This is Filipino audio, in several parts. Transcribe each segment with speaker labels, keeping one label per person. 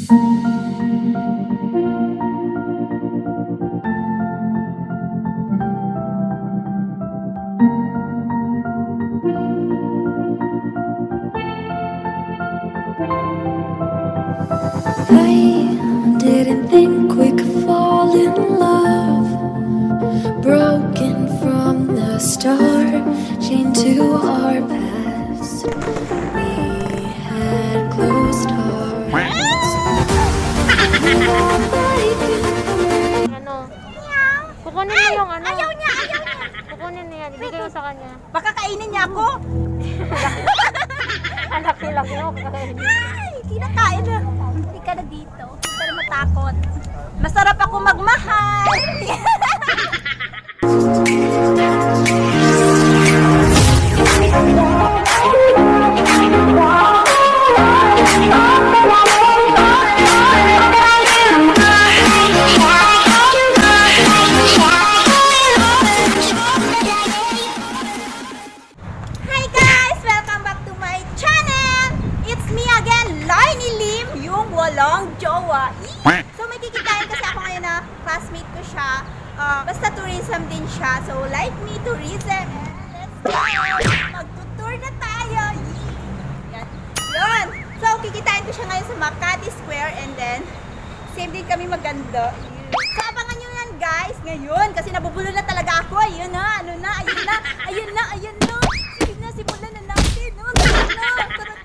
Speaker 1: I didn't think we could fall in love. Broken from the start, chained to our past. We had closed hearts.
Speaker 2: Ano? Kukunin mo yung ano? Ayaw niya! Kukunin niya, ibigay mo sa kanya.
Speaker 3: Baka kainin niya ako.
Speaker 2: Anak laki mo, kakainin.
Speaker 3: Ay, kinakain na. Hindi ka na dito. Hindi ka na matakot. Masarap ako magmahal. Hi guys! Welcome back to my channel! It's me again, Lainey Lim, yung walang jowa. Eee! So may kikitain kasi ako ngayon na classmate ko siya. Basta tourism din siya. So like me, tourism. Let's go! Magtutour na tayo! Eee! Yan. Yun! So kikitain ko siya ngayon sa Makati Square and then same din kami maganda. Eee! So abangan nyo yan guys ngayon kasi nabubulo na talaga ako. Ayun na, ano na, ayun na, ayun na, ayun na. Sige na, simulan na natin. Oh,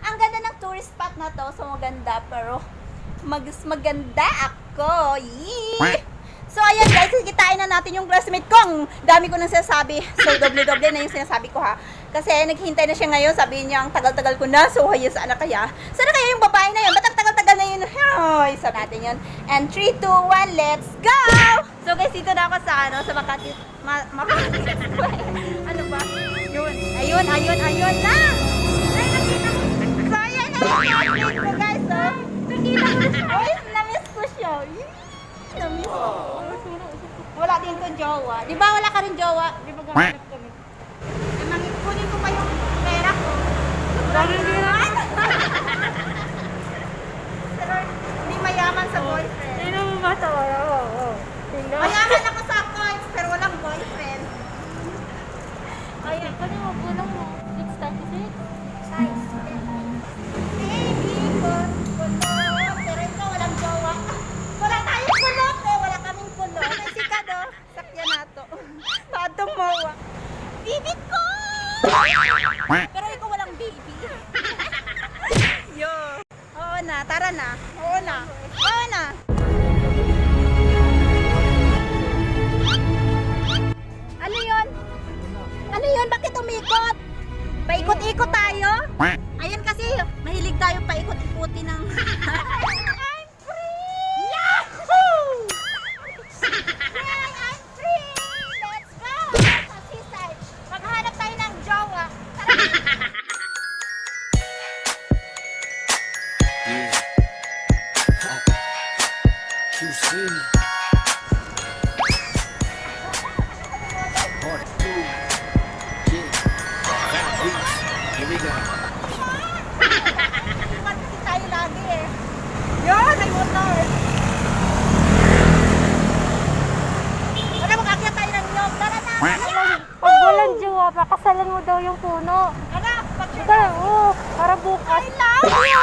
Speaker 3: ang ganda ng tourist spot na to. So maganda pero maganda ako. Yee! So ayan guys, kikitain na natin yung classmate ko. Ang dami ko nang sinasabi. So doble-doble na yung sinasabi ko ha. Kasi naghihintay na siya ngayon. Sabi niya, ang tagal-tagal ko na. So hayos, sana kaya. Sana kaya yung babae na yun. Ba't ang tagal-tagal na yun? Ay, sabi natin yun. And 3, 2, 1, let's go! So guys, dito na ako sa ano, sa Makati. Makati. Ano ba? Yun. Ayun na! Ay, nakita ko. So ayan na yung classmate ko guys. So, nakita ko siya. Ay, na-miss ko siya. Na-miss ko. Wala din ko jowa. Di ba wala ka rin jowa? Di ba gamit kami? Kunin ko pa yung pera ko. Lagi naman. Pero hindi mayaman sa boyfriend.
Speaker 2: Sino mo ba ito? Oo.
Speaker 3: Mayaman ako sa coins pero walang boyfriend.
Speaker 2: Ay, kanya mo, kulang mo. 636?
Speaker 3: Size. Baby, kulot. Pero ikaw walang jowa. Wala tayong kulot eh. Wala kaming kulot. Ay, sikado. Sakyan nato. Patong mawa. Baby ko! Pero ikaw walang baby. Yo. Oo na, tara na. Oo na. Oo na. Ano yun? Ano yun? Bakit umikot? Paikot-ikot tayo? Ayun kasi, mahilig tayo paikot-ikutin ng... I'm free! Yahoo! Yay! I'm free! Let's go! Sa seaside. Maghanap tayo ng jowa. Tara na.
Speaker 4: Yeah. QC. Part 2. Yeah. Back beats. Here we go.
Speaker 3: Iwan kasi tayo lagi eh. Yun! May motor! Wala mag-akyat tayo ng nyog. Tara na!
Speaker 2: Pag walang jowa, pakasalan mo daw yung puno.
Speaker 3: Ano?
Speaker 2: Ito, oo, para bukas.
Speaker 3: I love you!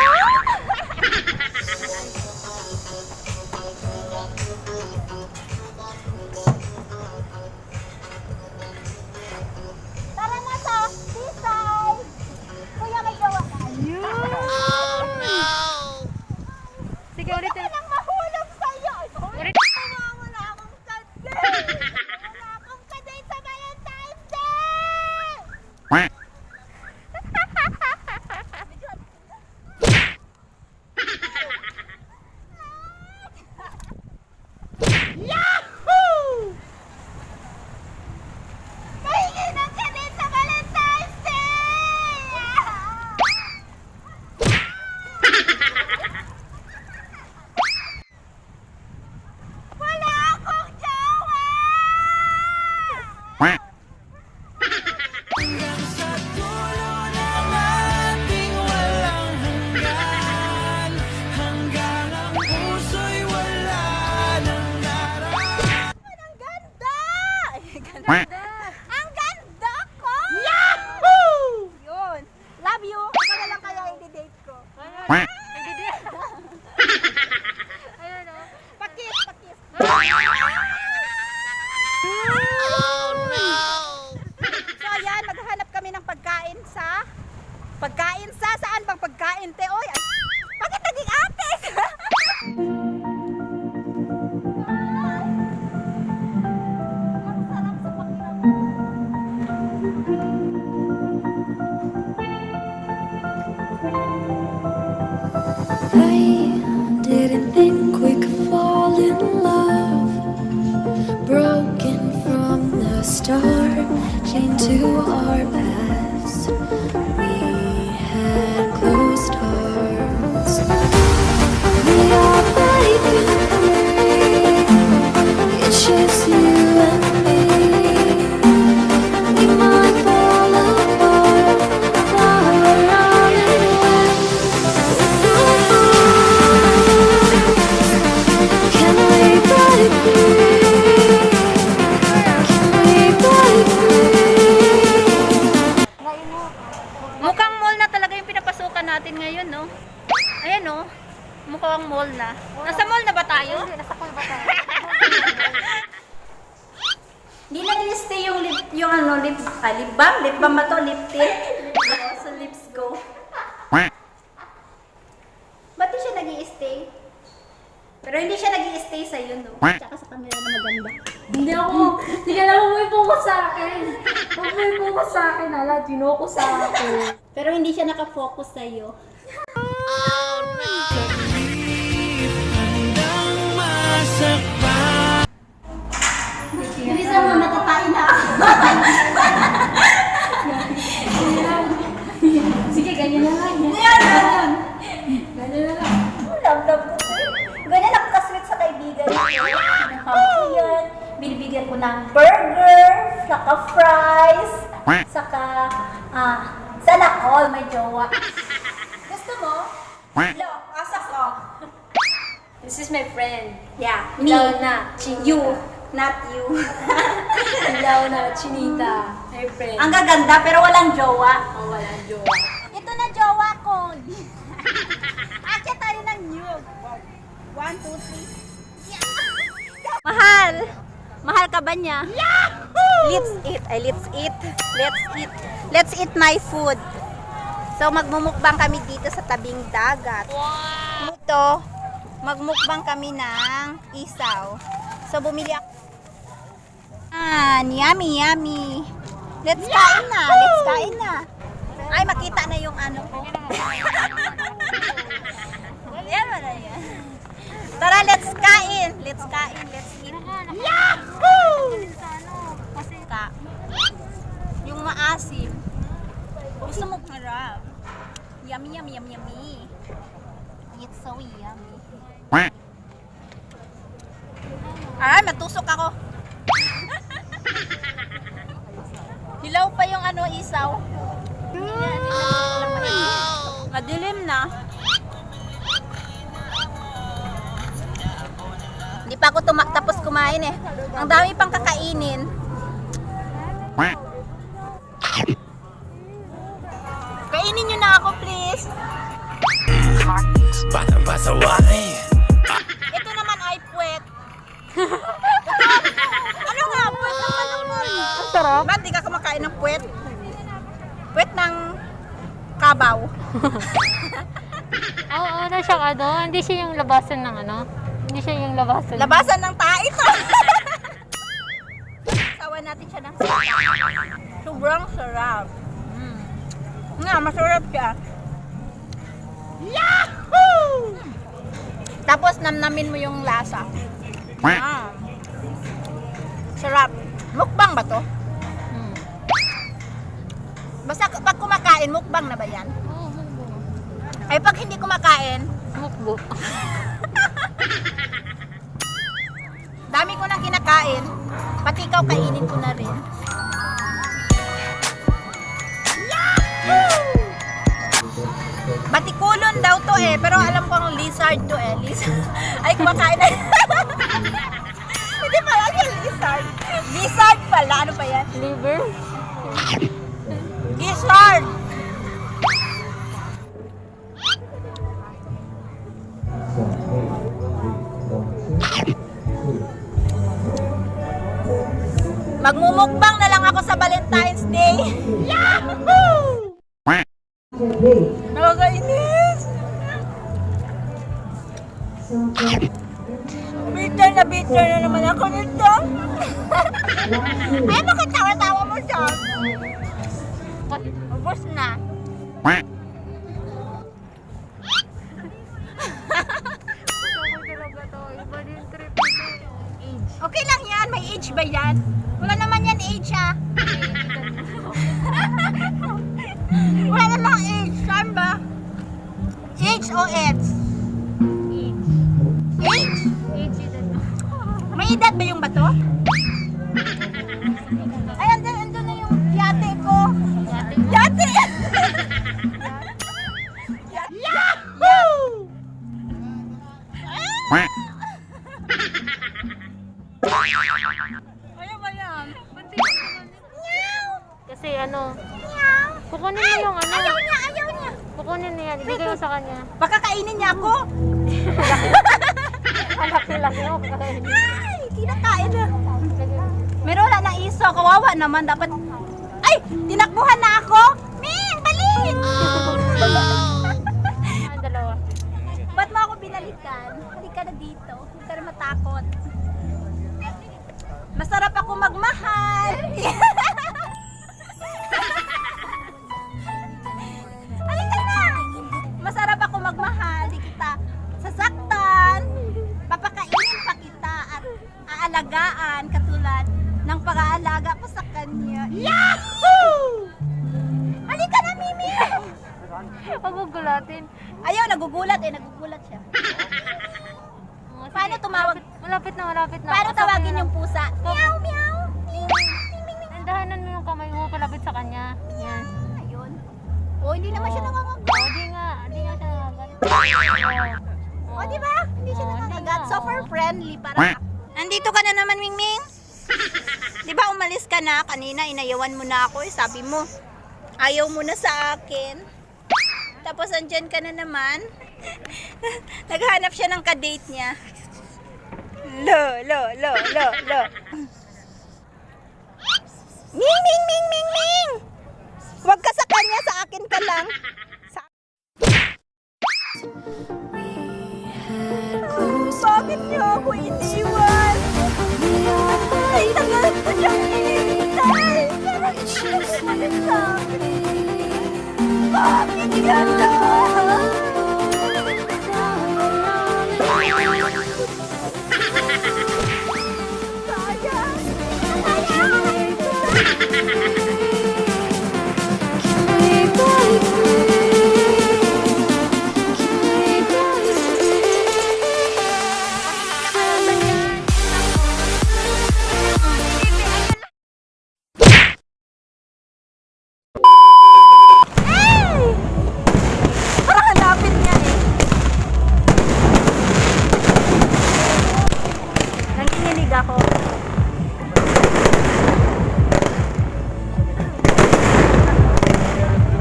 Speaker 1: I didn't think we could fall in love. Broken from the start, chained to our past. We had closed hearts. We are breaking free. It's just you and me. We might fall apart, far around and away. Can we break free? Can we break free?
Speaker 3: Mukhang mall na talaga yung pinapasukan natin ngayon, no? Ayan, no? Mukhang mall na. Nasa mall na ba tayo?
Speaker 2: Nasa call ba tayo?
Speaker 3: Hindi nag-stay yung lip balm? Lip balm ba to? Lip tint? So, lips go. Ba't di siya nag-i-stay? Pero hindi siya nag-i-stay sa'yo, no? Tsaka sa camera na maganda.
Speaker 5: Hindi ako, sige lang, huwag mo focus sa akin. Huwag mo focus sa akin, hala, ginoko sa akin.
Speaker 3: Pero hindi siya nakafocus sa'yo. Hindi sa mga natatain na ako.
Speaker 5: Sige, ganyan na lang.
Speaker 3: Yan!
Speaker 5: Ganyan na lang.
Speaker 3: Love ko. Ganyan ako ka-sweet sa kaibigan ko. Nakahap ko yan. Binibigyan ko ng burger, saka fries, saka, sana all may jowa. Gusto mo? Hello, asa ko.
Speaker 5: This is my friend.
Speaker 3: Yeah, me.
Speaker 5: Ilaw na, Chinita.
Speaker 3: You, not you.
Speaker 5: Ilaw na, Chinita. My friend.
Speaker 3: Ang gaganda pero walang jowa.
Speaker 5: Oh, walang jowa.
Speaker 3: Ito na jowa ko. Akya tayo ng nyug. 1, 2, 3. Mahal. Mahal ka ba niya? Yahoo! Let's eat. Let's eat my food. So magmumukbang kami dito sa tabing dagat. Wow! Ito, magmukbang kami ng isaw. So bumili ako. Yummy, yummy. Let's kain na. Ay, makita na yung ano ko. Yan mo na yan. Tara, let's kain. Let's eat. Yahoo! Kasi yung maasim. Gusto mo harap. Yummy. It's so yummy. Ay, matusok ako. Hilaw pa yung ano, isaw. Madilim na. Hindi pa ako tapos kumain eh. Ang dami pang kakainin. Kainin nyo na ako, please.
Speaker 4: Batang pasaway.
Speaker 3: Ito naman ay puwet. Ano nga? Puwet ng malunod.
Speaker 2: Ang sarap.
Speaker 3: Ba't di ka kumakain ng puwet? Puwet ng kabaw.
Speaker 2: Oo, na siyang ano. Hindi siya yung labasan ng ano. Hindi siya yung labasan.
Speaker 3: Labasan ng tae ito. Sawan natin siya ng sarap. Sobrang sarap. Nga, masarap siya. Yahoo! Tapos namnamin mo yung lasa. Sarap. Mukbang ba to? Basta pag kumakain, mukbang na ba yan?
Speaker 2: Oo, mukbo.
Speaker 3: Ay pag hindi kumakain,
Speaker 2: Mukbo.
Speaker 3: dami ko nang kinakain, pati ikaw kainin ko na rin. Yahoo! Batikulon daw to eh, pero alam ko ang lizard to eh. Ay, kumakain na. Hindi pala yung lizard. Lizard pala, ano pa yan?
Speaker 2: Liver?
Speaker 3: Lizard! Magmumukbang na lang ako sa Valentine's Day. Yahoo! Nakakainis! Bitter na naman ako nito. Ay, bakit tawa-tawa mo dyan? Ubus na. ba yan? Wala naman yan age ah. Wala namang age. Saan ba? Age o age? Age? May edad ba yung bato? Ay, andun na yung yate ko. Yate! Yahoo! Ano ba yan?
Speaker 2: Kasi ano, kukunin mo yung ano.
Speaker 3: Ayaw niya.
Speaker 2: Kukunin niya, ibigay mo sa kanya.
Speaker 3: Baka kainin niya ako.
Speaker 2: Ang laki-laki mo, kakainin.
Speaker 3: Ay, kinakain na. Meron wala na iso, kawawa naman. Dapat, ay, tinakbuhan na ako. Ming, balik!
Speaker 2: Ang dalawa.
Speaker 3: Ba't mo ako binalikan? Hindi ka na dito. Hindi ka na matakot. Masarap ako magmahal. Halika na! Masarap ako magmahal. Di kita sasaktan. Papakainin pa kita at aalagaan katulad ng pag-aalaga ko sa kanya. Yahoo! Halika na, Mimi!
Speaker 2: Pagugulatin.
Speaker 3: Ayaw, nagugulat siya. Paano tumawag?
Speaker 2: Malapit na.
Speaker 3: Paano
Speaker 2: Pasok
Speaker 3: tawagin
Speaker 2: na.
Speaker 3: yung pusa? Meow, meow! Ting, ting, ting, ting.
Speaker 2: Dahanan mo yung kamay mo, palapit sa kanya. Yan.
Speaker 3: Ayun. Oh, hindi naman siya nangangagat.
Speaker 2: Hindi nga siya nakagat.
Speaker 3: Oh, di ba? Hindi siya
Speaker 2: Oh, hindi
Speaker 3: nangangagat.
Speaker 2: nga,
Speaker 3: Super
Speaker 2: oh.
Speaker 3: friendly. Parang nandito ka na naman, Mingming. Di ba umalis ka na? Kanina inayawan mo na ako. Sabi mo, ayaw mo na sa akin. Tapos andyan ka na naman. Naghanap siya ng kadate niya. Lo. Ming! Huwag ka sa kanya, sa akin ka lang. Bakit niyo ako iniwan? Ay, tagal ko siyang hinihintay. Bakit sa akin? Bakit gano'n? Parang hanapin niya eh. Nanginginig ako.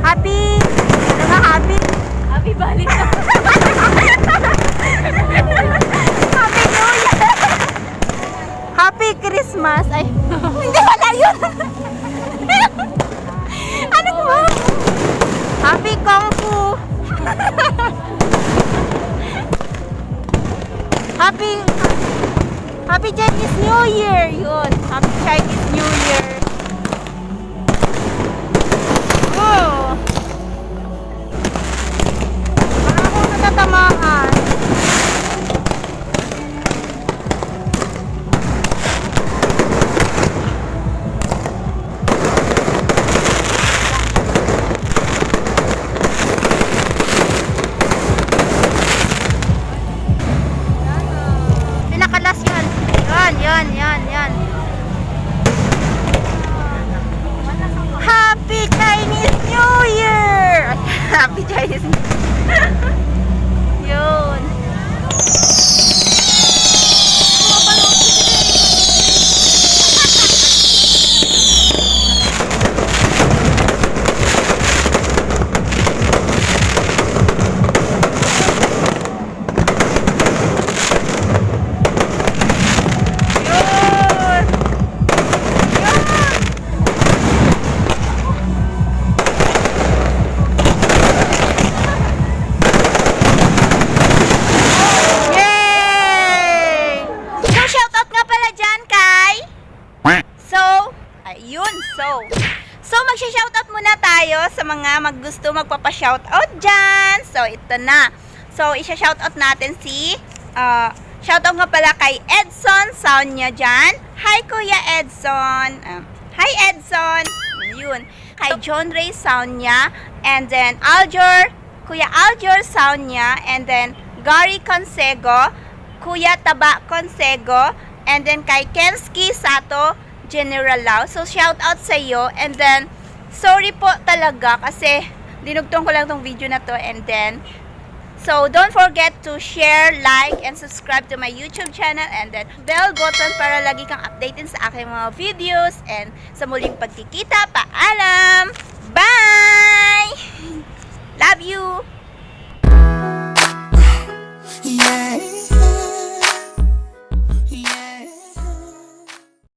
Speaker 3: Happy! Ano nga happy? Happy balik na. Happy New Year! Happy Christmas! Ay, hindi wala yun! Ano ba? Happy Kung Fu! Happy Chinese New Year! Yun! Happy Chinese New Year! Oh! Parang ako natatamaan. Pinakalas yan. Yan. Happy Chinese New Year! Happy Chinese New Year. Yun. So, magsha-shoutout muna tayo sa mga maggusto magpapa-shoutout dyan. So, ito na. So, isha-shoutout natin si Shoutout nga pala kay Edson Saunya dyan. Hi, Kuya Edson. Hi, Edson. Yun. Kay John Ray Saunya. And then, Kuya Aljor Saunya. And then, Gary Consego. Kuya Taba Consego. And then, kay Kenski Sato General Lao. So, shoutout sa iyo. And then, sorry po talaga kasi dinugtong ko lang tong video na to. And then, so, don't forget to share, like, and subscribe to my YouTube channel and then bell button para lagi kang updated sa aking mga videos. And sa muling pagkikita, paalam! Bye!